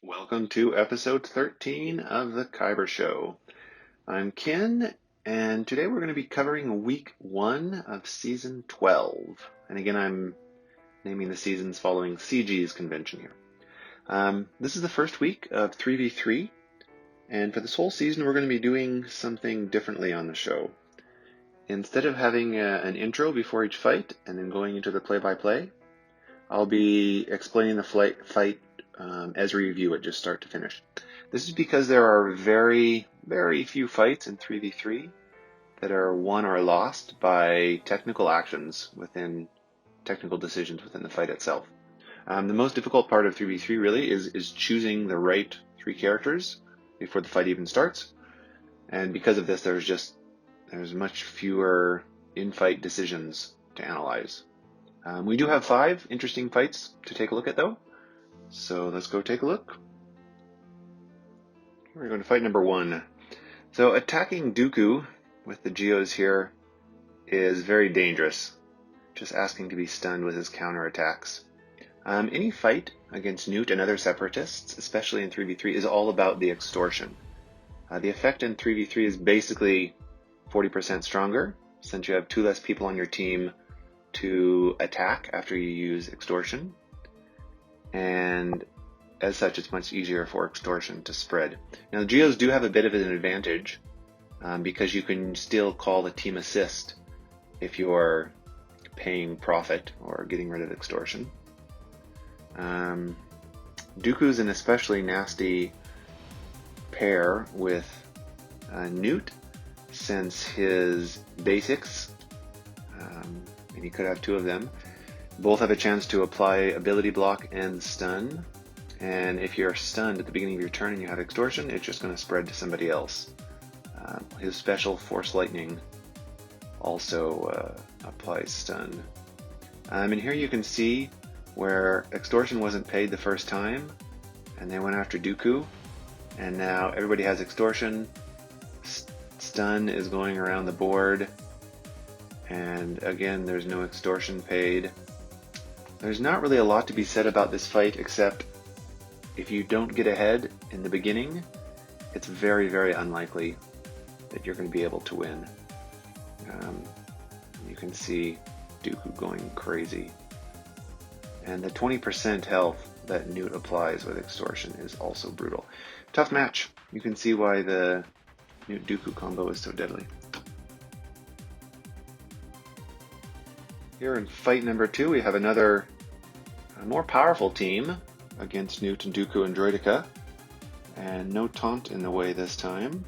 Welcome to episode 13 of the Kyber Show. I'm Ken, and today we're going to be covering week 1 of season 12. And again, I'm naming the seasons following CG's convention here. This is the first week of 3v3, and for this whole season we're going to be doing something differently on the show. Instead of having an intro before each fight and then going into the play-by-play, I'll be explaining the fight as we review it, just start to finish. This is because there are very, very few fights in 3v3 that are won or lost by technical actions technical decisions within the fight itself. The most difficult part of 3v3 really is choosing the right 3 characters before the fight even starts. And because of this, there's much fewer in-fight decisions to analyze. We do have 5 interesting fights to take a look at though. So let's go take a look. We're going to fight number 1. So attacking Dooku with the Geos here is very dangerous. Just asking to be stunned with his counterattacks. Any fight against Newt and other separatists, especially in 3v3, is all about the extortion. The effect in 3v3 is basically 40% stronger, since you have 2 less people on your team to attack after you use extortion. And as such, it's much easier for extortion to spread. Now, the Geos do have a bit of an advantage because you can still call the team assist if you're paying profit or getting rid of extortion. Dooku's an especially nasty pair with Newt, since his basics, and he could have 2 of them, both have a chance to apply ability block and stun. And if you're stunned at the beginning of your turn and you have extortion, it's just going to spread to somebody else. His special Force Lightning also applies stun. And here you can see where extortion wasn't paid the first time, and they went after Dooku, and now everybody has extortion. Stun is going around the board, and again, there's no extortion paid. There's not really a lot to be said about this fight, except if you don't get ahead in the beginning, it's very, very unlikely that you're going to be able to win. You can see Dooku going crazy. And the 20% health that Newt applies with extortion is also brutal. Tough match. You can see why the Newt Dooku combo is so deadly. Here in fight number 2, we have another more powerful team against Newt and Dooku and Droideka, and no taunt in the way this time.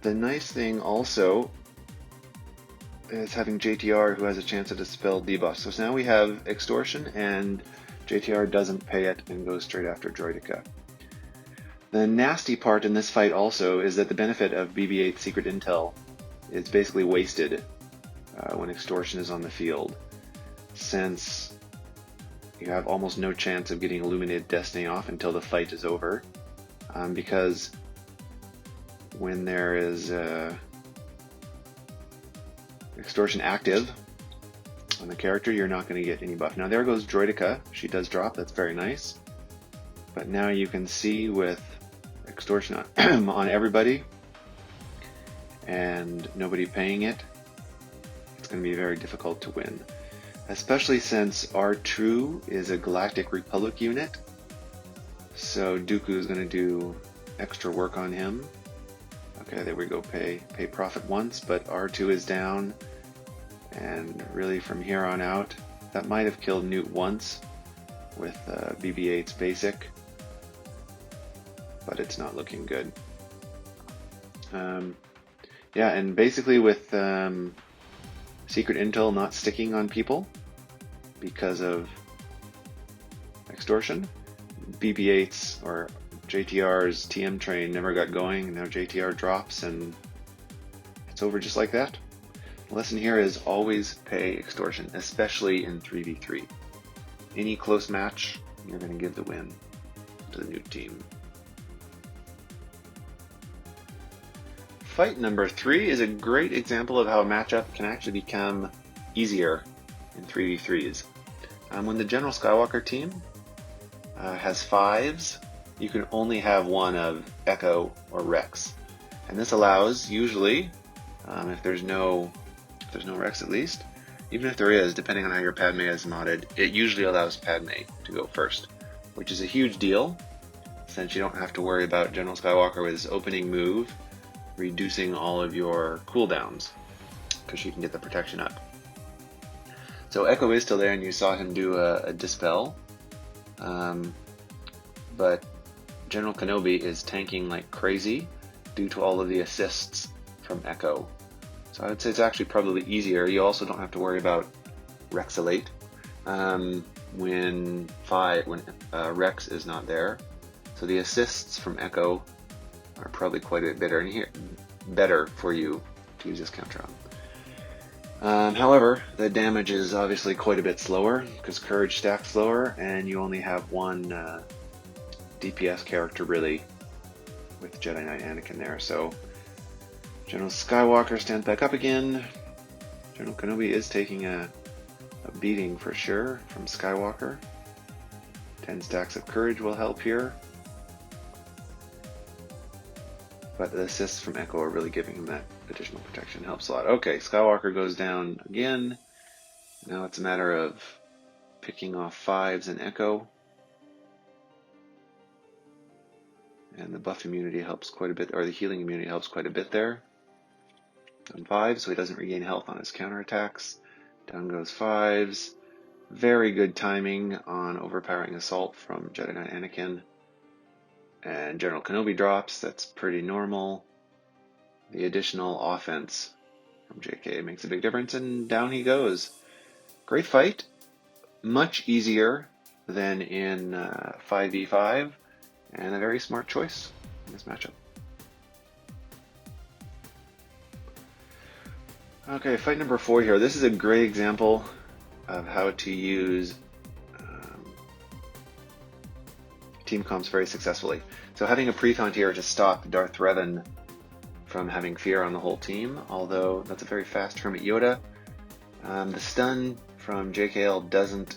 The nice thing also is having JTR, who has a chance to dispel debuffs. So now we have extortion, and JTR doesn't pay it and goes straight after Droideka. The nasty part in this fight also is that the benefit of BB-8 secret intel is basically wasted when extortion is on the field, since you have almost no chance of getting Illuminated Destiny off until the fight is over, because when there is extortion active on the character, you're not going to get any buff. Now there goes Droideka. She does drop. That's very nice. But now you can see with extortion on everybody and nobody paying it, it's going to be very difficult to win. Especially since R2 is a Galactic Republic unit, so Dooku is going to do extra work on him. Okay, there we go, pay profit once, but R2 is down, and really from here on out, that might have killed Newt once with BB-8's basic, but it's not looking good. Yeah, and basically with secret intel not sticking on people because of extortion, BB-8's or JTR's TM train never got going, and now JTR drops and it's over just like that. The lesson here is always pay extortion, especially in 3v3. Any close match, you're going to give the win to the Newt team. Fight number 3 is a great example of how a matchup can actually become easier in 3v3s. When the General Skywalker team has 5s, you can only have one of Echo or Rex. And this allows, usually, if there's no Rex at least, even if there is, depending on how your Padme is modded, it usually allows Padme to go first, which is a huge deal, since you don't have to worry about General Skywalker with his opening move reducing all of your cooldowns, because she can get the protection up. So Echo is still there, and you saw him do a dispel, but General Kenobi is tanking like crazy due to all of the assists from Echo. So I would say it's actually probably easier. You also don't have to worry about Rexalate when Rex is not there. So the assists from Echo are probably quite a bit better for you to use this counter on. However, the damage is obviously quite a bit slower because Courage stacks slower, and you only have one DPS character really with Jedi Knight Anakin there. So General Skywalker stands back up again. General Kenobi is taking a beating for sure from Skywalker. 10 stacks of Courage will help here. But the assists from Echo are really giving him that additional protection. Helps a lot. Okay, Skywalker goes down again. Now it's a matter of picking off 5s in Echo. And the buff immunity helps quite a bit, or the healing immunity helps quite a bit there. On 5, so he doesn't regain health on his counterattacks. Down goes 5s. Very good timing on overpowering assault from Jedi Knight Anakin. And General Kenobi drops, that's pretty normal. The additional offense from JK makes a big difference, and down he goes. Great fight. Much easier than in 5v5, and a very smart choice in this matchup. Okay, fight number 4 here. This is a great example of how to use team comps very successfully. So having a pre-taunt here to stop Darth Revan from having fear on the whole team, although that's a very fast Hermit Yoda. The stun from JKL doesn't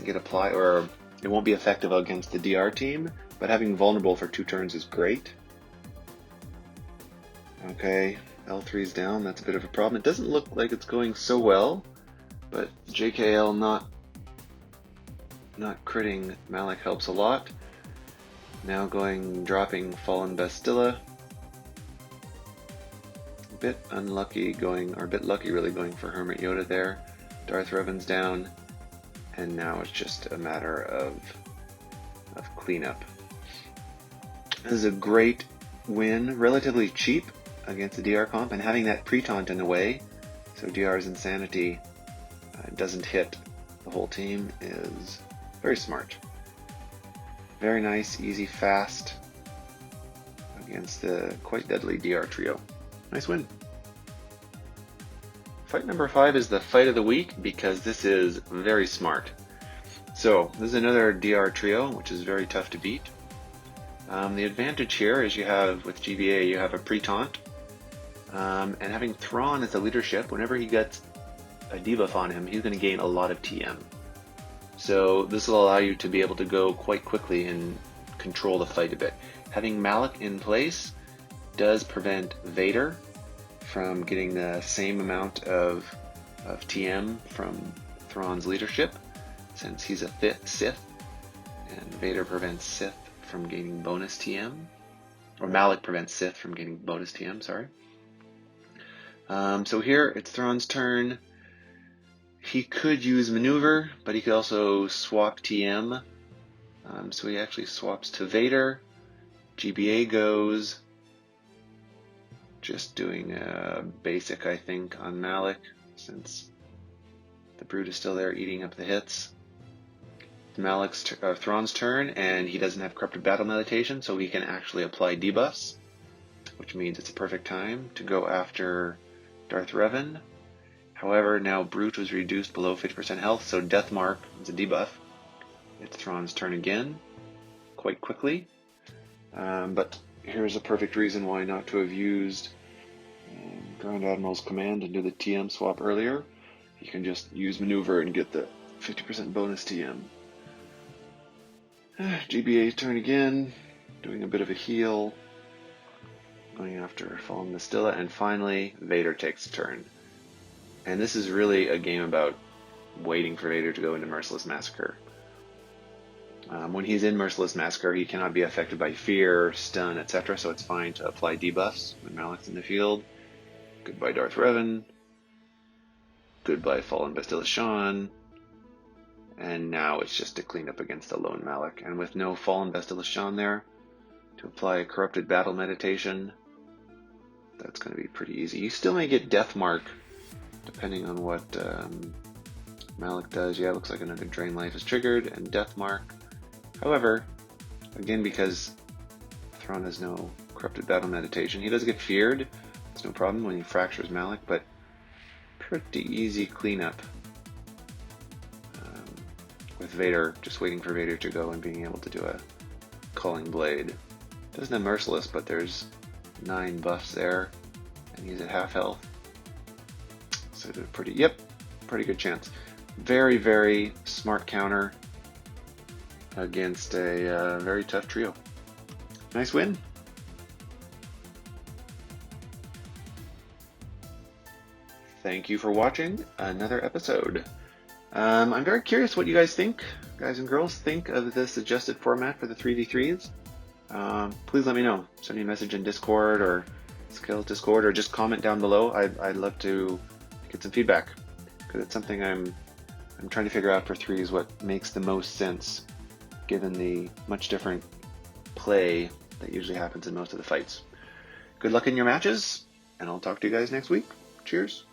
get applied, or it won't be effective against the DR team, but having vulnerable for 2 turns is great. Okay, L3's down, that's a bit of a problem. It doesn't look like it's going so well, but JKL not critting Malik helps a lot. Now dropping Fallen Bastilla. A bit unlucky a bit lucky really going for Hermit Yoda there. Darth Revan's down, and now it's just a matter of cleanup. This is a great win, relatively cheap against the DR comp, and having that pre-taunt in the way, so DR's insanity doesn't hit the whole team, is very smart. Very nice, easy, fast against the quite deadly DR trio. Nice win. Fight number 5 is the fight of the week because this is very smart. So this is another DR trio, which is very tough to beat. The advantage here is you have, with GBA, you have a pre-taunt, and having Thrawn as a leadership, whenever he gets a debuff on him, he's going to gain a lot of TM. So this will allow you to be able to go quite quickly and control the fight a bit. Having Malik in place does prevent Vader from getting the same amount of TM from Thrawn's leadership, since he's a Sith, and Vader prevents Sith from gaining bonus TM, or Malik prevents Sith from getting bonus TM, sorry. So here it's Thrawn's turn. He could use maneuver, but he could also swap TM. So he actually swaps to Vader. GBA goes. Just doing a basic, I think, on Malik, since the Brute is still there eating up the hits. Thrawn's turn, and he doesn't have Corrupted Battle Meditation, so he can actually apply debuffs, which means it's a perfect time to go after Darth Revan. However, now Brute was reduced below 50% health, so Death Mark is a debuff. It's Thrawn's turn again, quite quickly. But here's a perfect reason why not to have used Grand Admiral's command and do the TM swap earlier. You can just use maneuver and get the 50% bonus TM. GBA's turn again, doing a bit of a heal, going after Fallen Mistilla, and finally Vader takes a turn. And this is really a game about waiting for Vader to go into Merciless Massacre. When he's in Merciless Massacre, he cannot be affected by fear, stun, etc., so it's fine to apply debuffs when Malik's in the field. Goodbye Darth Revan. Goodbye Fallen Bastilla Shan. And now it's just to clean up against the lone Malik. And with no Fallen Bastilla Shan there, to apply a Corrupted Battle Meditation, that's going to be pretty easy. You still may get Death Mark, depending on what Malik does. Yeah, it looks like another Drain Life is triggered, and Death Mark. However, again, because Thrawn has no Corrupted Battle Meditation, he does get feared. It's no problem when he fractures Malik, but pretty easy cleanup. With Vader, just waiting for Vader to go and being able to do a Culling Blade. Doesn't have Merciless, but there's 9 buffs there, and he's at half health. So pretty good chance. Very, very smart counter against a very tough trio. Nice win. Thank you for watching another episode. I'm very curious what you guys think, guys and girls, think of this adjusted format for the 3v3s. Please let me know. Send me a message in Discord or Skills Discord, or just comment down below. I'd love to get some feedback, because it's something I'm trying to figure out for threes, what makes the most sense given the much different play that usually happens in most of the fights. Good luck in your matches, and I'll talk to you guys next week. Cheers.